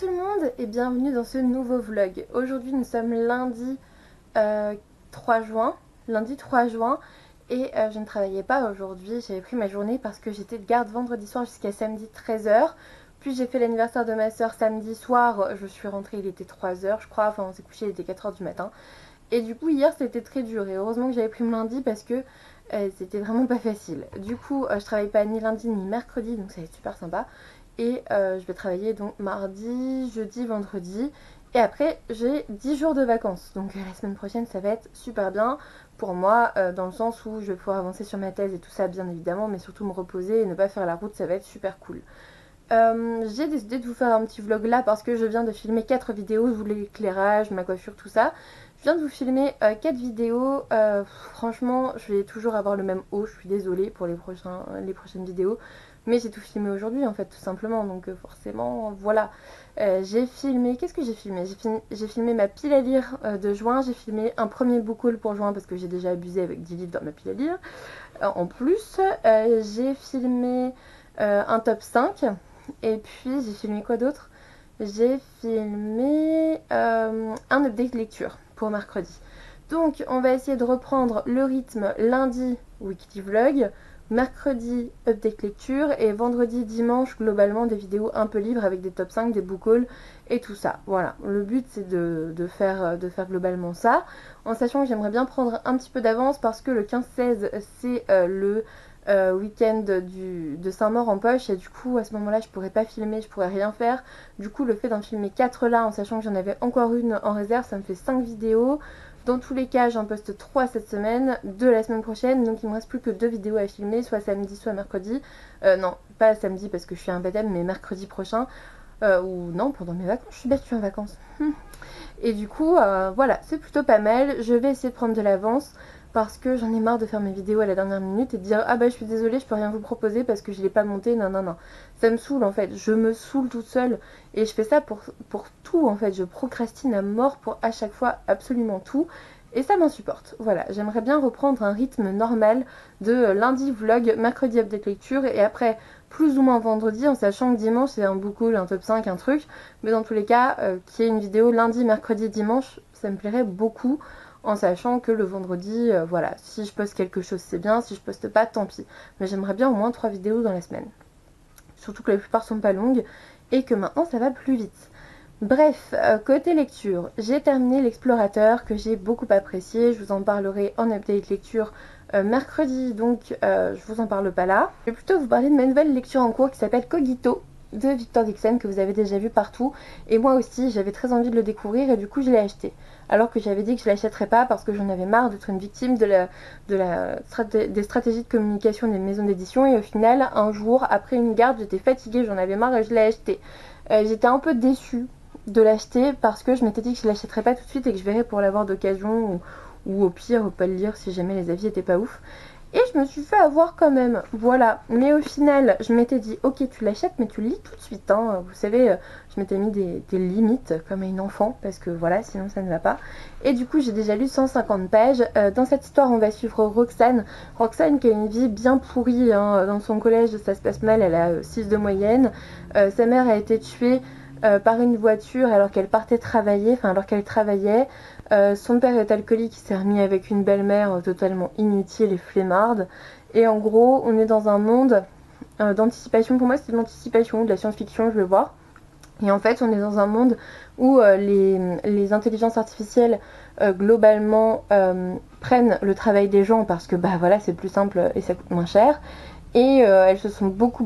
tout le monde et bienvenue dans ce nouveau vlog. Aujourd'hui nous sommes lundi 3 juin, et je ne travaillais pas aujourd'hui. J'avais pris ma journée parce que j'étais de garde vendredi soir jusqu'à samedi 13h. Puis j'ai fait l'anniversaire de ma soeur samedi soir, je suis rentrée, il était 3h je crois, enfin on s'est couché, il était 4h du matin. Et du coup hier c'était très dur et heureusement que j'avais pris mon lundi parce que c'était vraiment pas facile. Du coup je travaille pas ni lundi ni mercredi, donc ça va être super sympa. Et je vais travailler donc mardi, jeudi, vendredi. Et après j'ai 10 jours de vacances. Donc la semaine prochaine ça va être super bien pour moi, dans le sens où je vais pouvoir avancer sur ma thèse et tout ça bien évidemment, mais surtout me reposer et ne pas faire la route, ça va être super cool. J'ai décidé de vous faire un petit vlog là parce que je viens de filmer 4 vidéos, je voulais l'éclairage, ma coiffure, tout ça. Je viens de vous filmer 4 vidéos, franchement je vais toujours avoir le même haut, je suis désolée pour les prochaines vidéos. Mais j'ai tout filmé aujourd'hui en fait tout simplement, donc forcément voilà. J'ai filmé, qu'est-ce que j'ai filmé? J'ai filmé ma pile à lire de juin, j'ai filmé un premier book haul pour juin parce que j'ai déjà abusé avec 10 livres dans ma pile à lire. En plus, j'ai filmé un top 5. Et puis j'ai filmé quoi d'autre? J'ai filmé un update lecture pour mercredi. Donc on va essayer de reprendre le rythme lundi, weekly vlog, mercredi, update lecture, et vendredi, dimanche, globalement des vidéos un peu libres avec des top 5, des book hauls et tout ça. Voilà, le but c'est de faire globalement ça, en sachant que j'aimerais bien prendre un petit peu d'avance parce que le 15-16 c'est le week-end de Saint-Maur en poche, et du coup à ce moment-là je pourrais pas filmer, je pourrais rien faire. Du coup le fait d'en filmer 4 là, en sachant que j'en avais encore une en réserve, ça me fait 5 vidéos. Dans tous les cas j'en poste 3 cette semaine, 2 la semaine prochaine, donc il me reste plus que 2 vidéos à filmer, soit samedi soit mercredi. Non, pas samedi parce que je suis un baptême, mais mercredi prochain. Ou non, pendant mes vacances, je suis bête, je suis en vacances. Et du coup, voilà, c'est plutôt pas mal. Je vais essayer de prendre de l'avance parce que j'en ai marre de faire mes vidéos à la dernière minute et de dire ah bah je suis désolée, je peux rien vous proposer parce que je l'ai pas monté, non non non. Ça me saoule en fait, je me saoule toute seule et je fais ça pour tout en fait. Je procrastine à mort pour à chaque fois absolument tout. Et ça m'insupporte. Voilà, j'aimerais bien reprendre un rythme normal de lundi vlog, mercredi update lecture et après plus ou moins vendredi, en sachant que dimanche c'est un book haul, un top 5, un truc. Mais dans tous les cas, qu'il y ait une vidéo lundi, mercredi, dimanche, ça me plairait beaucoup. En sachant que le vendredi, voilà, si je poste quelque chose c'est bien, si je poste pas tant pis. Mais j'aimerais bien au moins 3 vidéos dans la semaine. Surtout que la plupart sont pas longues et que maintenant ça va plus vite. Bref, côté lecture, j'ai terminé l'Explorateur que j'ai beaucoup apprécié. Je vous en parlerai en update lecture mercredi, donc je vous en parle pas là. Je vais plutôt vous parler de ma nouvelle lecture en cours qui s'appelle Cogito de Victor Dixon, que vous avez déjà vu partout. Et moi aussi, j'avais très envie de le découvrir et du coup je l'ai acheté. Alors que j'avais dit que je l'achèterais pas parce que j'en avais marre d'être une victime des stratégies de communication des maisons d'édition. Et au final, un jour, après une garde, j'étais fatiguée, j'en avais marre et je l'ai acheté. J'étais un peu déçue de l'acheter parce que je m'étais dit que je l'achèterais pas tout de suite et que je verrais pour l'avoir d'occasion ou au pire pas le lire si jamais les avis étaient pas ouf. Et je me suis fait avoir quand même, voilà. Mais au final, je m'étais dit, ok, tu l'achètes, mais tu le lis tout de suite. Hein. Vous savez, je m'étais mis des limites comme à une enfant, parce que voilà, sinon ça ne va pas. Et du coup, j'ai déjà lu 150 pages. Dans cette histoire, on va suivre Roxane. Roxane qui a une vie bien pourrie. Hein. Dans son collège, ça se passe mal, elle a 6 de moyenne. Sa mère a été tuée par une voiture alors qu'elle partait travailler, enfin alors qu'elle travaillait. Son père est alcoolique, il s'est remis avec une belle-mère totalement inutile et flemmarde. Et en gros, on est dans un monde d'anticipation. Pour moi, c'est de l'anticipation, de la science-fiction, je vais voir. Et en fait, on est dans un monde où les intelligences artificielles, globalement, prennent le travail des gens parce que, bah voilà, c'est plus simple et ça coûte moins cher. Et elles se sont beaucoup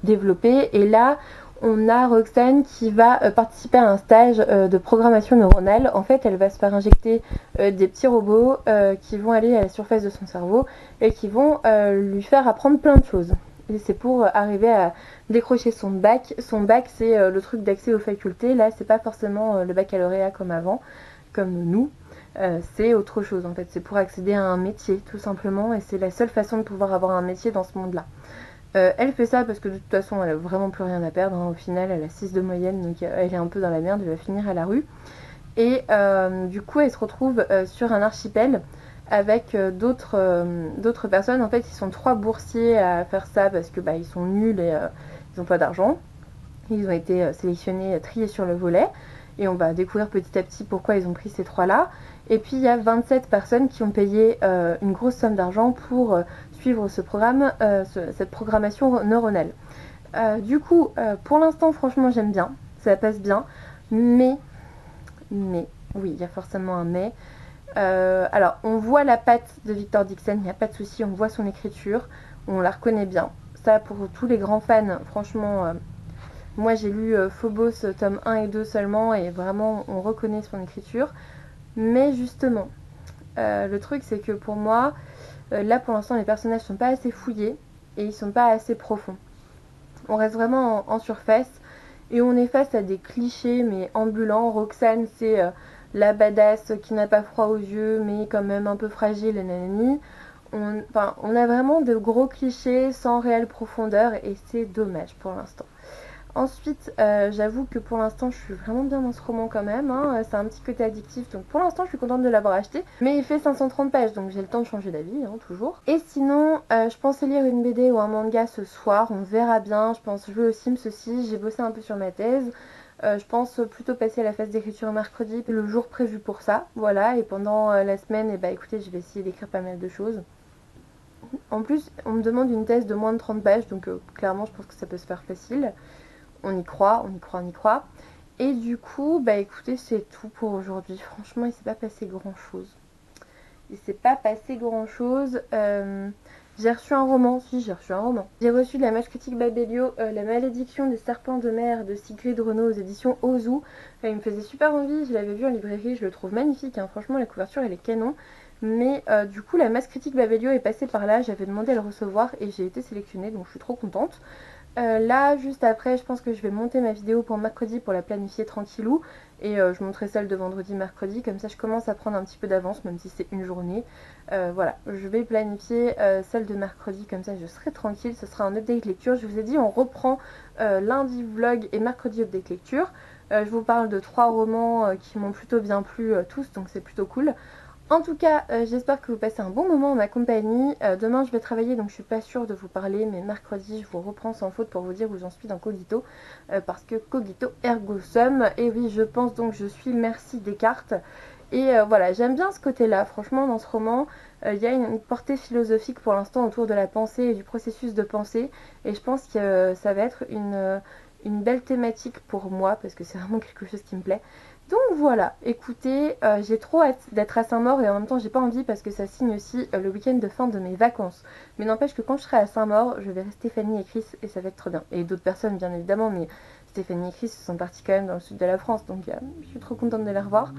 développées. Et là, on a Roxane qui va participer à un stage de programmation neuronale. En fait, elle va se faire injecter des petits robots qui vont aller à la surface de son cerveau et qui vont lui faire apprendre plein de choses. Et c'est pour arriver à décrocher son bac. Son bac, c'est le truc d'accès aux facultés. Là, c'est pas forcément le baccalauréat comme avant, comme nous. C'est autre chose en fait. C'est pour accéder à un métier, tout simplement. Et c'est la seule façon de pouvoir avoir un métier dans ce monde-là. Elle fait ça parce que de toute façon elle a vraiment plus rien à perdre, hein. Au final elle a 6 de moyenne, donc elle est un peu dans la merde, elle va finir à la rue. Et du coup elle se retrouve sur un archipel avec d'autres personnes. En fait ils sont 3 boursiers à faire ça parce que bah, ils sont nuls et ils n'ont pas d'argent. Ils ont été sélectionnés, triés sur le volet. Et on va découvrir petit à petit pourquoi ils ont pris ces 3-là. Et puis il y a 27 personnes qui ont payé une grosse somme d'argent pour suivre ce programme, cette programmation neuronale. Du coup, pour l'instant, franchement, j'aime bien. Ça passe bien. Mais, oui, il y a forcément un mais. Alors, on voit la patte de Victor Dixon, il n'y a pas de souci, on voit son écriture, on la reconnaît bien. Ça, pour tous les grands fans, franchement, moi j'ai lu Phobos tome 1 et 2 seulement, et vraiment, on reconnaît son écriture. Mais justement, le truc, c'est que pour moi, là, pour l'instant, les personnages sont pas assez fouillés, et ils sont pas assez profonds. On reste vraiment en surface, et on est face à des clichés, mais ambulants. Roxane, c'est la badass qui n'a pas froid aux yeux, mais quand même un peu fragile, et nanani. On a vraiment de gros clichés sans réelle profondeur, et c'est dommage pour l'instant. Ensuite, j'avoue que pour l'instant, je suis vraiment bien dans ce roman quand même, hein. C'est un petit côté addictif, donc pour l'instant, je suis contente de l'avoir acheté. Mais il fait 530 pages, donc j'ai le temps de changer d'avis, hein, toujours. Et sinon, je pensais lire une BD ou un manga ce soir, on verra bien. Je pense jouer aux Sims aussi, j'ai bossé un peu sur ma thèse. Je pense plutôt passer à la phase d'écriture mercredi, le jour prévu pour ça, voilà. Et pendant la semaine, écoutez, je vais essayer d'écrire pas mal de choses. En plus, on me demande une thèse de moins de 30 pages, donc clairement, je pense que ça peut se faire facile. On y croit, on y croit, on y croit. Et du coup, écoutez, c'est tout pour aujourd'hui. Franchement, il s'est pas passé grand chose. Il s'est pas passé grand chose. J'ai reçu un roman, si j'ai reçu un roman. J'ai reçu de la Mage Critique Babelio, La Malédiction des Serpents de Mer de Sigrid Renaud aux éditions Ozu. Il me faisait super envie, je l'avais vu en librairie, je le trouve magnifique, hein. Franchement la couverture elle est canon. Mais du coup la Mage Critique Babelio est passée par là, j'avais demandé à le recevoir et j'ai été sélectionnée, donc je suis trop contente. Là, juste après, je pense que je vais monter ma vidéo pour mercredi pour la planifier tranquillou. Et je montrerai celle de vendredi, mercredi. Comme ça, je commence à prendre un petit peu d'avance, même si c'est une journée. Voilà, je vais planifier celle de mercredi. Comme ça, je serai tranquille. Ce sera un update lecture. Je vous ai dit, on reprend lundi vlog et mercredi update lecture. Je vous parle de 3 romans qui m'ont plutôt bien plu tous, donc c'est plutôt cool. En tout cas, j'espère que vous passez un bon moment en ma compagnie. Demain, je vais travailler, donc je suis pas sûre de vous parler, mais mercredi, je vous reprends sans faute pour vous dire où j'en suis dans Cogito, parce que Cogito ergo sum. Et oui, je pense donc je suis merci Descartes. Et voilà, j'aime bien ce côté-là. Franchement, dans ce roman, il y a une portée philosophique pour l'instant autour de la pensée et du processus de pensée. Et je pense que ça va être une belle thématique pour moi, parce que c'est vraiment quelque chose qui me plaît. Donc voilà, écoutez, j'ai trop hâte d'être à Saint-Maur et en même temps j'ai pas envie parce que ça signe aussi le week-end de fin de mes vacances. Mais n'empêche que quand je serai à Saint-Maur, je verrai Stéphanie et Chris et ça va être trop bien. Et d'autres personnes bien évidemment, mais Stéphanie et Chris sont partis quand même dans le sud de la France, donc je suis trop contente de les revoir.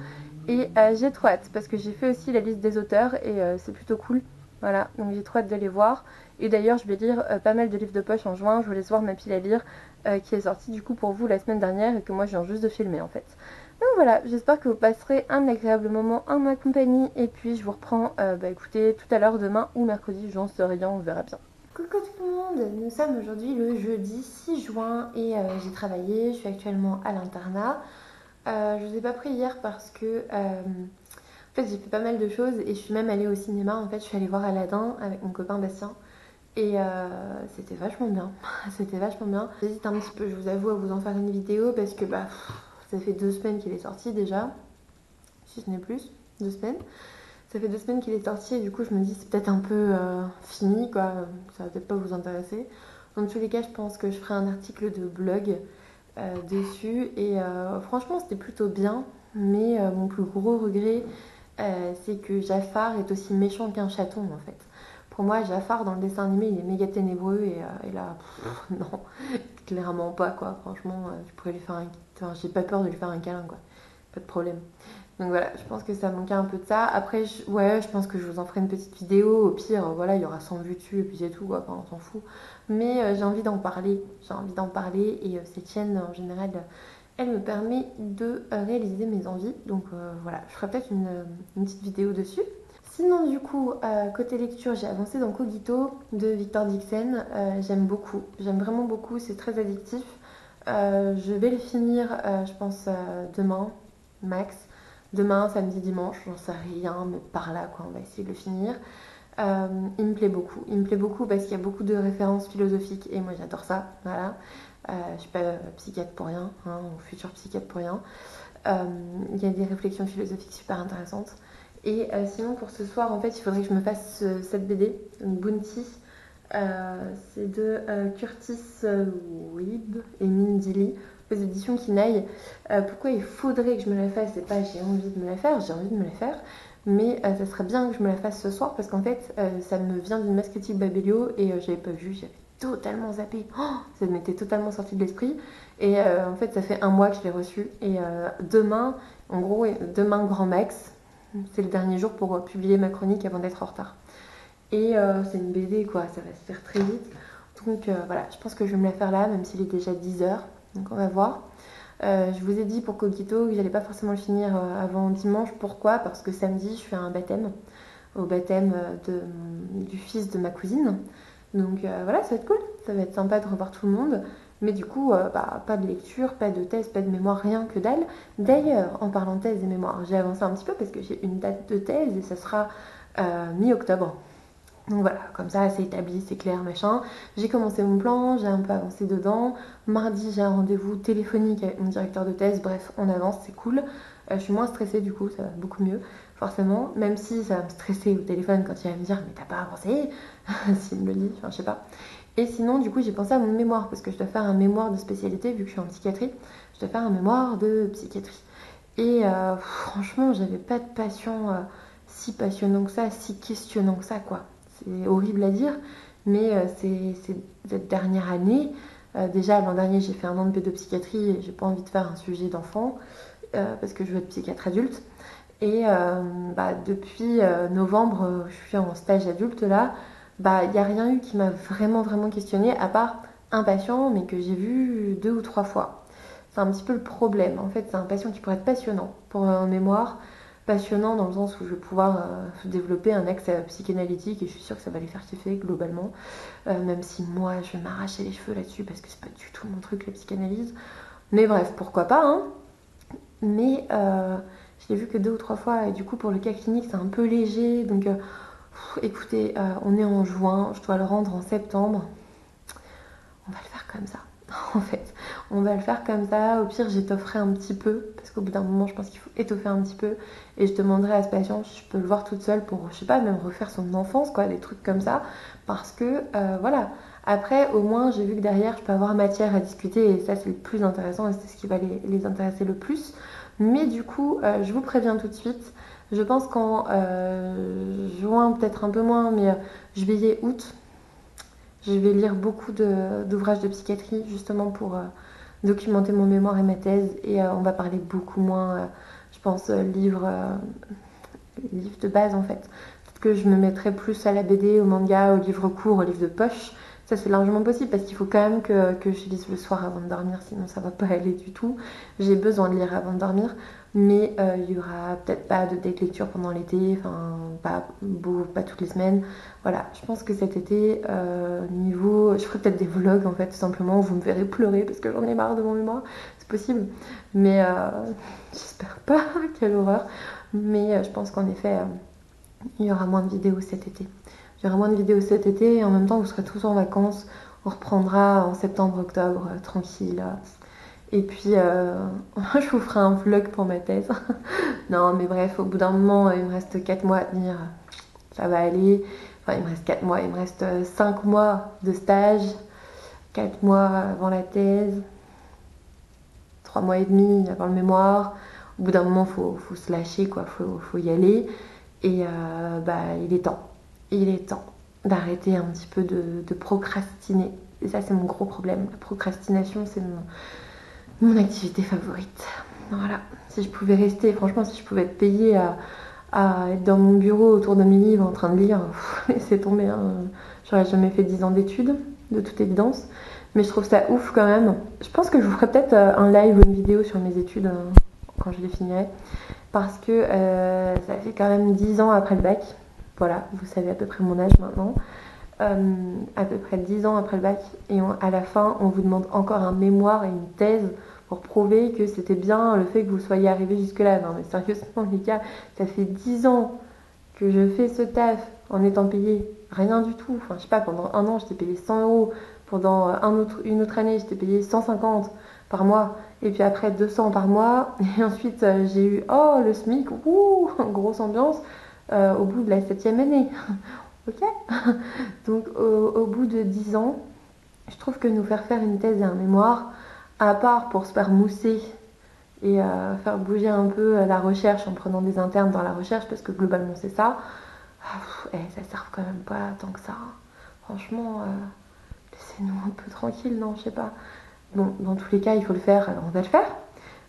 Et j'ai trop hâte parce que j'ai fait aussi la liste des auteurs et c'est plutôt cool. Voilà, donc j'ai trop hâte de les voir. Et d'ailleurs, je vais lire pas mal de livres de poche en juin. Je vous laisse voir ma pile à lire qui est sortie du coup pour vous la semaine dernière et que moi je viens juste de filmer en fait. Donc voilà, j'espère que vous passerez un agréable moment en ma compagnie et puis je vous reprends, écoutez, tout à l'heure, demain ou mercredi, j'en sais rien, on verra bien. Coucou tout le monde, nous sommes aujourd'hui le jeudi 6 juin et j'ai travaillé, je suis actuellement à l'internat. Je vous ai pas pris hier parce que en fait j'ai fait pas mal de choses et je suis même allée au cinéma. En fait je suis allée voir Aladdin avec mon copain Bastien et c'était vachement bien. C'était vachement bien. J'hésite un petit peu, je vous avoue, à vous en faire une vidéo parce que ça fait 2 semaines qu'il est sorti déjà, si ce n'est plus, 2 semaines. Ça fait 2 semaines qu'il est sorti et du coup je me dis c'est peut-être un peu fini quoi, ça va peut-être pas vous intéresser. Dans tous les cas je pense que je ferai un article de blog dessus et franchement c'était plutôt bien, mais mon plus gros regret c'est que Jafar est aussi méchant qu'un chaton en fait. Pour moi Jafar dans le dessin animé il est méga ténébreux et là non, clairement pas quoi, franchement je pourrais lui faire un... Enfin, j'ai pas peur de lui faire un câlin quoi, pas de problème. Donc voilà, je pense que ça manquait un peu de ça. Après, je pense que je vous en ferai une petite vidéo. Au pire, voilà, il y aura 100 vues dessus et puis c'est tout, quoi. Enfin, on s'en fout. Mais j'ai envie d'en parler. J'ai envie d'en parler et cette chaîne, en général, elle me permet de réaliser mes envies. Donc voilà, je ferai peut-être une petite vidéo dessus. Sinon, du coup, côté lecture, j'ai avancé dans Cogito de Victor Dixon. J'aime beaucoup. J'aime vraiment beaucoup. C'est très addictif. Je vais le finir, je pense, demain, max. Demain, samedi, dimanche, j'en sais rien, mais par là, quoi, on va essayer de le finir. Il me plaît beaucoup. Il me plaît beaucoup parce qu'il y a beaucoup de références philosophiques et moi j'adore ça. Voilà. Je suis pas psychiatre pour rien, hein, ou future psychiatre pour rien. Il y a des réflexions philosophiques super intéressantes. Et sinon, pour ce soir, en fait, il faudrait que je me fasse cette BD, donc Bounty. C'est de Curtis Weeb et Mindili aux éditions Kinaï. Pourquoi il faudrait que je me la fasse? C'est pas j'ai envie de me la faire, j'ai envie de me la faire. Mais ça serait bien que je me la fasse ce soir parce qu'en fait, ça me vient d'une masse critique Babelio et j'avais pas vu, j'avais totalement zappé. Oh, ça m'était totalement sorti de l'esprit. Et en fait, ça fait un mois que je l'ai reçu. Et demain, en gros, demain, grand max, c'est le dernier jour pour publier ma chronique avant d'être en retard. Et c'est une BD, quoi, ça va se faire très vite. Donc voilà, je pense que je vais me la faire là, même s'il est déjà 10h. Donc on va voir. Je vous ai dit pour Coquito que j'allais pas forcément le finir avant dimanche. Pourquoi? Parce que samedi, je fais un baptême. Au baptême du fils de ma cousine. Donc voilà, ça va être cool. Ça va être sympa de revoir tout le monde. Mais du coup, pas de lecture, pas de thèse, pas de mémoire, rien que dalle. D'ailleurs, en parlant de thèse et mémoire, j'ai avancé un petit peu parce que j'ai une date de thèse et ça sera mi-octobre. Donc voilà, comme ça c'est établi, c'est clair, machin. J'ai commencé mon plan, j'ai un peu avancé dedans. Mardi, j'ai un rendez-vous téléphonique avec mon directeur de thèse. Bref, on avance, c'est cool. Je suis moins stressée du coup, ça va beaucoup mieux, forcément. Même si ça va me stresser au téléphone quand il va me dire mais t'as pas avancé s'il me le dit, enfin je sais pas. Et sinon, du coup, j'ai pensé à mon mémoire parce que je dois faire un mémoire de spécialité vu que je suis en psychiatrie. Je dois faire un mémoire de psychiatrie. Et franchement, j'avais pas de passion si passionnant que ça, si questionnant que ça, quoi. C'est horrible à dire, mais c'est cette dernière année. Déjà, l'an dernier, j'ai fait un an de pédopsychiatrie et j'ai pas envie de faire un sujet d'enfant parce que je veux être psychiatre adulte. Et depuis novembre, je suis en stage adulte là. Il n'y a rien eu qui m'a vraiment, vraiment questionné à part un patient, mais que j'ai vu 2 ou 3 fois. C'est un petit peu le problème. En fait, c'est un patient qui pourrait être passionnant pour un mémoire. Passionnant dans le sens où je vais pouvoir développer un axe psychanalytique et je suis sûre que ça va les faire kiffer globalement. Même si moi, je vais m'arracher les cheveux là-dessus parce que c'est pas du tout mon truc, la psychanalyse. Mais bref, pourquoi pas, hein. Mais je l'ai vu que 2 ou 3 fois et du coup, pour le cas clinique, c'est un peu léger. Donc, écoutez, on est en juin, je dois le rendre en septembre. On va le faire comme ça. En fait, on va le faire comme ça. Au pire, j'étofferai un petit peu parce qu'au bout d'un moment, je pense qu'il faut étoffer un petit peu. Et je demanderai à ce patient si je peux le voir toute seule pour, je sais pas, même refaire son enfance, quoi, des trucs comme ça. Parce que, voilà. Après, au moins, j'ai vu que derrière, je peux avoir matière à discuter et ça, c'est le plus intéressant et c'est ce qui va les intéresser le plus. Mais du coup, je vous préviens tout de suite. Je pense qu'en juin, peut-être un peu moins, mais juillet, août, je vais lire beaucoup d'ouvrages de psychiatrie justement pour documenter mon mémoire et ma thèse. Et on va parler beaucoup moins, je pense, livres de base en fait. Peut-être que je me mettrai plus à la BD, au manga, aux livres courts, aux livres de poche. Ça c'est largement possible parce qu'il faut quand même que je lise le soir avant de dormir, sinon ça va pas aller du tout. J'ai besoin de lire avant de dormir, mais il y aura peut-être pas de date lecture pendant l'été, enfin pas toutes les semaines. Voilà, je pense que cet été, je ferai peut-être des vlogs en fait, tout simplement, où vous me verrez pleurer parce que j'en ai marre de mon mémoire, c'est possible, mais j'espère pas, quelle horreur. Mais je pense qu'en effet, il y aura moins de vidéos cet été. Il y aura moins de vidéos cet été et en même temps, vous serez tous en vacances. On reprendra en septembre, octobre, tranquille. Et puis, je vous ferai un vlog pour ma thèse. Non, mais bref, au bout d'un moment, il me reste 4 mois à tenir. Ça va aller. Enfin, il me reste 4 mois. Il me reste 5 mois de stage. 4 mois avant la thèse. 3 mois et demi avant le mémoire. Au bout d'un moment, faut se lâcher, quoi. Faut y aller. Et il est temps. Il est temps d'arrêter un petit peu de procrastiner. Et ça, c'est mon gros problème. La procrastination, c'est mon activité favorite. Voilà. Si je pouvais rester, franchement, si je pouvais être payée à être dans mon bureau autour de mes livres en train de lire, laissez tomber. Hein. J'aurais jamais fait 10 ans d'études, de toute évidence. Mais je trouve ça ouf quand même. Je pense que je vous ferai peut-être un live ou une vidéo sur mes études quand je les finirai. Parce que ça fait quand même 10 ans après le bac. Voilà, vous savez à peu près mon âge maintenant. À peu près 10 ans après le bac. Et à la fin, on vous demande encore un mémoire et une thèse pour prouver que c'était bien le fait que vous soyez arrivé jusque-là. Non mais sérieusement les gars, ça fait 10 ans que je fais ce taf en étant payé rien du tout. Enfin je sais pas, pendant un an j'étais payé 100 € Pendant une autre année, j'étais payée 150 par mois, et puis après 200 par mois. Et ensuite, j'ai eu, oh, le SMIC, ouh, grosse ambiance, au bout de la 7e année. Ok. Donc, au bout de 10 ans, je trouve que nous faire une thèse et un mémoire, à part pour se faire mousser et faire bouger un peu la recherche en prenant des internes dans la recherche, parce que globalement c'est ça, ça sert quand même pas tant que ça. Franchement, laissez-nous un peu tranquille, non, je sais pas. Bon, dans tous les cas, il faut le faire, alors on va le faire.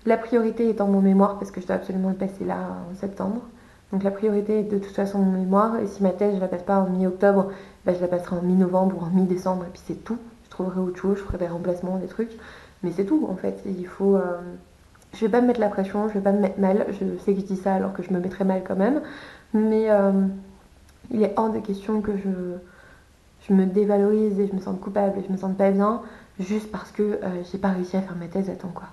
La priorité étant mon mémoire, parce que je dois absolument le passer là en septembre. Donc la priorité est de toute façon mon mémoire, et si ma thèse je la passe pas en mi-octobre, je la passerai en mi-novembre ou en mi-décembre, et puis c'est tout. Je trouverai autre chose, je ferai des remplacements, des trucs, mais c'est tout en fait. Il faut. Je vais pas me mettre la pression, je vais pas me mettre mal. Je sais que je dis ça alors que je me mettrai mal quand même, mais il est hors de question que je me dévalorise et je me sente coupable et je me sente pas bien juste parce que j'ai pas réussi à faire ma thèse à temps quoi.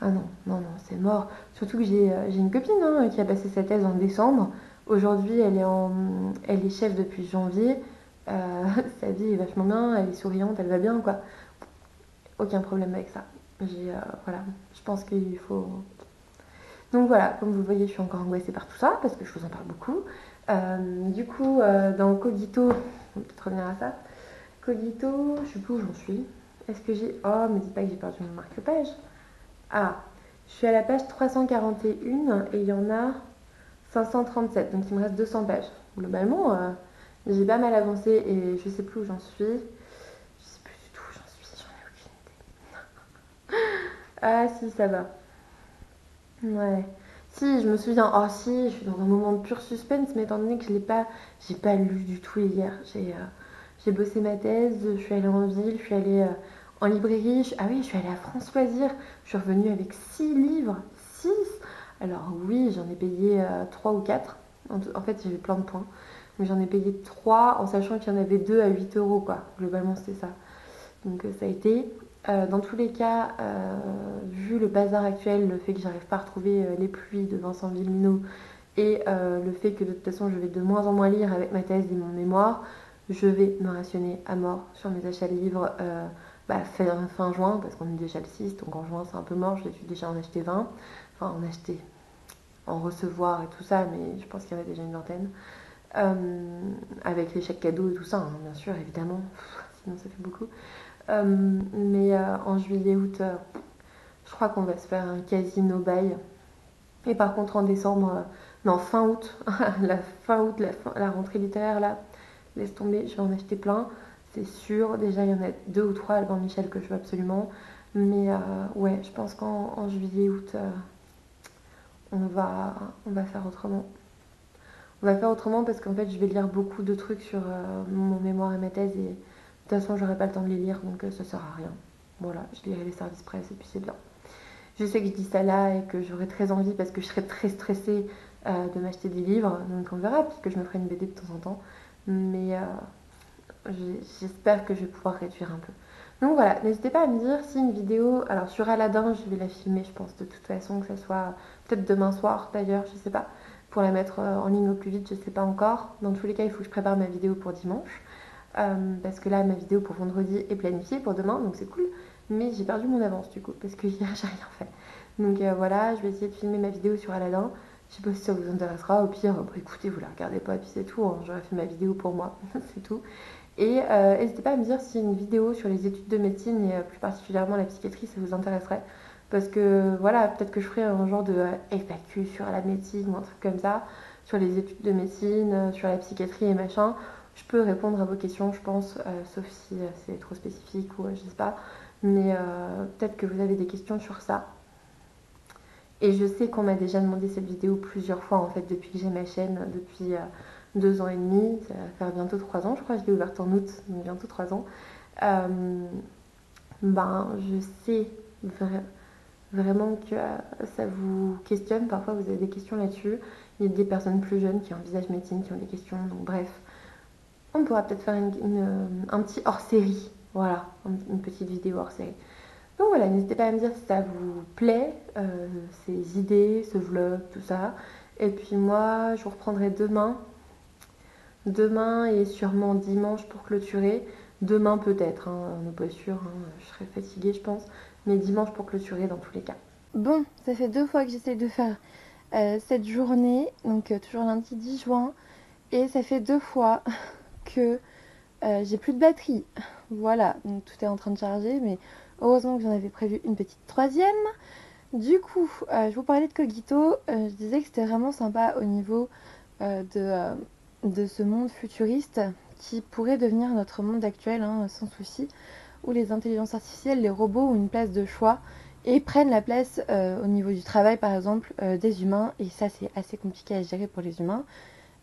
Ah non, non, non, c'est mort. Surtout que j'ai une copine qui a passé sa thèse en décembre. Aujourd'hui, elle est chef depuis janvier. Sa vie est vachement bien, elle est souriante, elle va bien, quoi. Aucun problème avec ça. Voilà, je pense qu'il faut. Donc voilà, comme vous le voyez, je suis encore angoissée par tout ça parce que je vous en parle beaucoup. Du coup, dans Cogito, on va peut-être revenir à ça. Cogito, je sais plus où j'en suis. Est-ce que j'ai. Oh, me dites pas que j'ai perdu mon marque-page. Ah, je suis à la page 341 et il y en a 537, donc il me reste 200 pages. Globalement, j'ai pas mal avancé et je sais plus où j'en suis. Je sais plus du tout où j'en suis, j'en ai aucune idée. Ah si, ça va. Ouais. Si, je me souviens. Oh si, je suis dans un moment de pur suspense, mais étant donné que j'ai pas lu du tout hier. J'ai bossé ma thèse, je suis allée en ville, je suis allée en librairie. Ah oui, je suis allée à France Loisirs. Je suis revenue avec 6 livres. 6. Alors oui, j'en ai payé 3 ou 4. En fait, j'avais plein de points. Mais j'en ai payé 3 en sachant qu'il y en avait 2 à 8 euros, quoi. Globalement, c'était ça. Donc ça a été. Dans tous les cas, vu le bazar actuel, le fait que j'arrive pas à retrouver les pluies de Vincent Villeminot et le fait que de toute façon je vais de moins en moins lire avec ma thèse et mon mémoire, je vais me rationner à mort sur mes achats de livres fin juin, parce qu'on est déjà le 6, donc en juin c'est un peu mort, je vais déjà en acheter 20, enfin en acheter, en recevoir et tout ça, mais je pense qu'il y en a déjà une vingtaine, avec les chèques cadeaux et tout ça, hein, bien sûr, évidemment, sinon ça fait beaucoup. Mais en juillet-août, je crois qu'on va se faire un casino bail. Et par contre, en décembre, non, fin août, la rentrée littéraire, là, laisse tomber, je vais en acheter plein, c'est sûr. Déjà, il y en a 2 ou 3 Albin Michel que je veux absolument. Mais ouais, je pense qu'en juillet-août, on va faire autrement. On va faire autrement parce qu'en fait, je vais lire beaucoup de trucs sur mon mémoire et ma thèse et de toute façon, j'aurai pas le temps de les lire donc ça sert à rien. Voilà, je lirai les services presse et puis c'est bien. Je sais que je dis ça là et que j'aurais très envie parce que je serais très stressée de m'acheter des livres, donc on verra, puisque je me ferai une BD de temps en temps. Mais j'espère que je vais pouvoir réduire un peu. Donc voilà, n'hésitez pas à me dire si une vidéo, alors sur Aladdin, je vais la filmer, je pense de toute façon, que ça soit peut-être demain soir d'ailleurs, je sais pas, pour la mettre en ligne au plus vite, je sais pas encore. Dans tous les cas, il faut que je prépare ma vidéo pour dimanche, parce que là, ma vidéo pour vendredi est planifiée pour demain, donc c'est cool. Mais j'ai perdu mon avance du coup, parce que hier, j'ai rien fait. Donc voilà, je vais essayer de filmer ma vidéo sur Aladdin. Je sais pas si ça vous intéressera. Au pire, écoutez, vous la regardez pas, et puis c'est tout. Hein. J'aurais fait ma vidéo pour moi, c'est tout. Et n'hésitez pas à me dire si une vidéo sur les études de médecine et plus particulièrement la psychiatrie, ça vous intéresserait. Parce que voilà, peut-être que je ferai un genre de FAQ sur la médecine ou un truc comme ça, sur les études de médecine, sur la psychiatrie et machin. Je peux répondre à vos questions, je pense, sauf si c'est trop spécifique ou je sais pas. Mais peut-être que vous avez des questions sur ça. Et je sais qu'on m'a déjà demandé cette vidéo plusieurs fois en fait depuis que j'ai ma chaîne, depuis 2 ans et demi, ça va faire bientôt 3 ans, je crois, je l'ai ouverte en août, donc bientôt 3 ans. Je sais vraiment que ça vous questionne, parfois vous avez des questions là-dessus. Il y a des personnes plus jeunes qui envisagent médecine, qui ont des questions, donc bref. On pourra peut-être faire un petit hors-série, voilà, une petite vidéo hors-série. Donc voilà, n'hésitez pas à me dire si ça vous plaît, ces idées, ce vlog, tout ça. Et puis moi, je vous reprendrai demain et sûrement dimanche pour clôturer. Demain peut-être, hein, on n'est pas sûr, hein, je serai fatiguée je pense, mais dimanche pour clôturer dans tous les cas. Bon, ça fait 2 fois que j'essaye de faire cette journée, donc toujours lundi 10 juin, et ça fait 2 fois que j'ai plus de batterie. Voilà, donc tout est en train de charger, mais heureusement que j'en avais prévu une petite troisième. Du coup, je vous parlais de Cogito, je disais que c'était vraiment sympa au niveau de ce monde futuriste qui pourrait devenir notre monde actuel, hein, sans souci, où les intelligences artificielles, les robots ont une place de choix et prennent la place au niveau du travail par exemple des humains, et ça c'est assez compliqué à gérer pour les humains.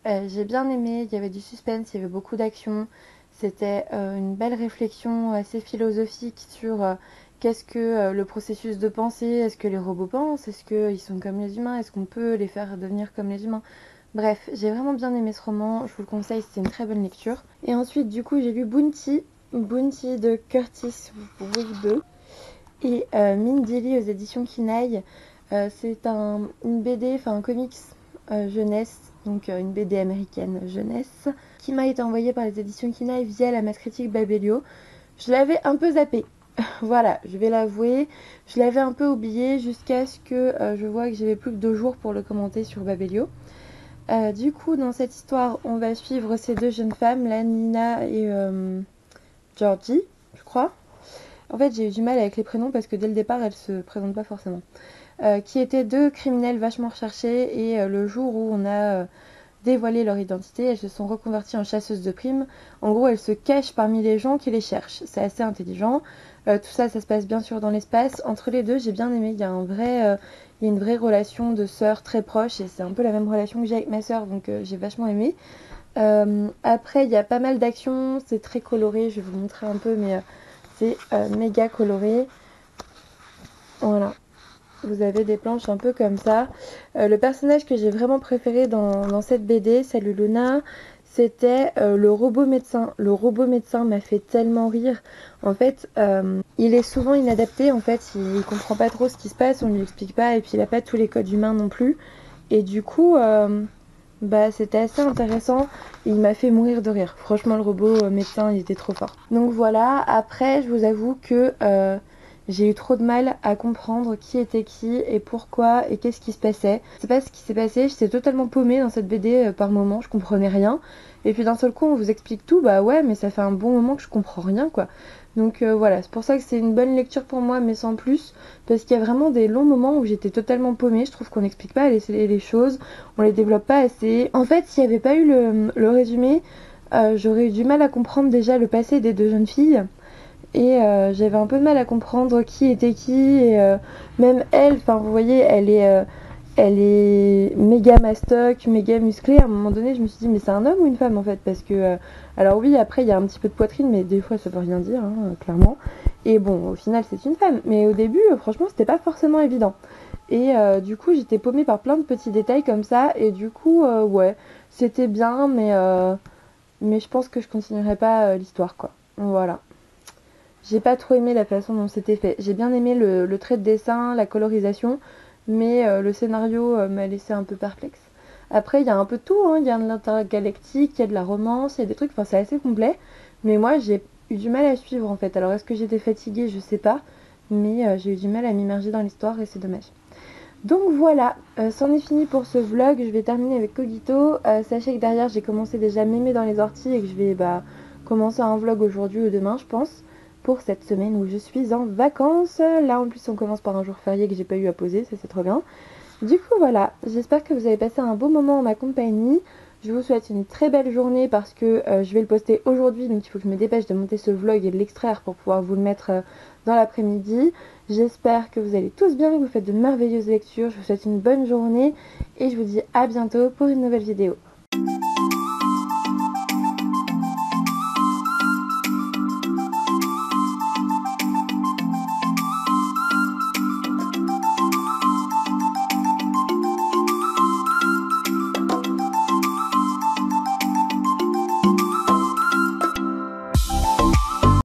J'ai bien aimé, il y avait du suspense, il y avait beaucoup d'action, c'était une belle réflexion assez philosophique sur qu'est-ce que le processus de pensée, est-ce que les robots pensent, est-ce qu'ils sont comme les humains, est-ce qu'on peut les faire devenir comme les humains. Bref, j'ai vraiment bien aimé ce roman, je vous le conseille, c'est une très bonne lecture. Et ensuite, du coup, j'ai lu Bounty de Curtis Weaver et Mindy Lee aux éditions Kinaï. C'est une BD, enfin un comics jeunesse, donc une BD américaine jeunesse, qui m'a été envoyée par les éditions Kinaï via la masse critique Babelio. Je l'avais un peu zappé. Voilà, je vais l'avouer, je l'avais un peu oublié jusqu'à ce que je vois que j'avais plus que 2 jours pour le commenter sur Babelio. Du coup, dans cette histoire, on va suivre ces 2 jeunes femmes, là, Nina et Georgie, je crois. En fait, j'ai eu du mal avec les prénoms parce que dès le départ, elles se présentent pas forcément. Qui étaient 2 criminels vachement recherchés, et le jour où on a dévoilé leur identité, elles se sont reconverties en chasseuses de primes. En gros, elles se cachent parmi les gens qui les cherchent. C'est assez intelligent. Tout ça, ça se passe bien sûr dans l'espace. Entre les 2, j'ai bien aimé. Il y a une vraie relation de sœurs très proche, et c'est un peu la même relation que j'ai avec ma sœur, donc j'ai vachement aimé. Après, il y a pas mal d'actions, c'est très coloré. Je vais vous montrer un peu, mais c'est méga coloré. Voilà. Vous avez des planches un peu comme ça. Le personnage que j'ai vraiment préféré dans cette BD, Salut Luna, c'était le robot médecin. Le robot médecin m'a fait tellement rire. En fait, il est souvent inadapté. En fait, il comprend pas trop ce qui se passe, on lui explique pas, et puis il a pas tous les codes humains non plus. Et du coup, c'était assez intéressant. Il m'a fait mourir de rire. Franchement, le robot médecin, il était trop fort. Donc voilà. Après, je vous avoue que j'ai eu trop de mal à comprendre qui était qui et pourquoi et qu'est-ce qui se passait. Je sais pas ce qui s'est passé, j'étais totalement paumée dans cette BD par moment, je comprenais rien. Et puis d'un seul coup on vous explique tout, bah ouais, mais ça fait un bon moment que je comprends rien quoi. Donc voilà, c'est pour ça que c'est une bonne lecture pour moi, mais sans plus, parce qu'il y a vraiment des longs moments où j'étais totalement paumée. Je trouve qu'on n'explique pas les choses, on les développe pas assez. En fait, s'il n'y avait pas eu le résumé, j'aurais eu du mal à comprendre déjà le passé des 2 jeunes filles. Et j'avais un peu de mal à comprendre qui était qui, et même elle, enfin vous voyez, elle est méga mastoc, méga musclée. À un moment donné, je me suis dit mais c'est un homme ou une femme en fait, parce que alors oui, après il y a un petit peu de poitrine, mais des fois ça veut rien dire, hein, clairement. Et bon, au final c'est une femme, mais au début franchement c'était pas forcément évident. Et du coup j'étais paumée par plein de petits détails comme ça, et du coup ouais, c'était bien, mais je pense que je continuerai pas l'histoire quoi. Voilà. J'ai pas trop aimé la façon dont c'était fait. J'ai bien aimé le trait de dessin, la colorisation, mais le scénario m'a laissé un peu perplexe. Après, il y a un peu de tout, hein. Il y a de l'intergalactique, il y a de la romance, il y a des trucs, enfin c'est assez complet. Mais moi, j'ai eu du mal à suivre en fait. Alors est-ce que j'étais fatiguée? Je sais pas. Mais j'ai eu du mal à m'immerger dans l'histoire et c'est dommage. Donc voilà, c'en est fini pour ce vlog. Je vais terminer avec Cogito. Sachez que derrière, j'ai commencé déjà à m'aimer dans les orties et que je vais commencer un vlog aujourd'hui ou demain, je pense, pour cette semaine où je suis en vacances. Là, en plus, on commence par un jour férié que j'ai pas eu à poser, ça c'est trop bien. Du coup, voilà, j'espère que vous avez passé un beau moment en ma compagnie. Je vous souhaite une très belle journée parce que je vais le poster aujourd'hui, donc il faut que je me dépêche de monter ce vlog et de l'extraire pour pouvoir vous le mettre dans l'après-midi. J'espère que vous allez tous bien, que vous faites de merveilleuses lectures. Je vous souhaite une bonne journée et je vous dis à bientôt pour une nouvelle vidéo.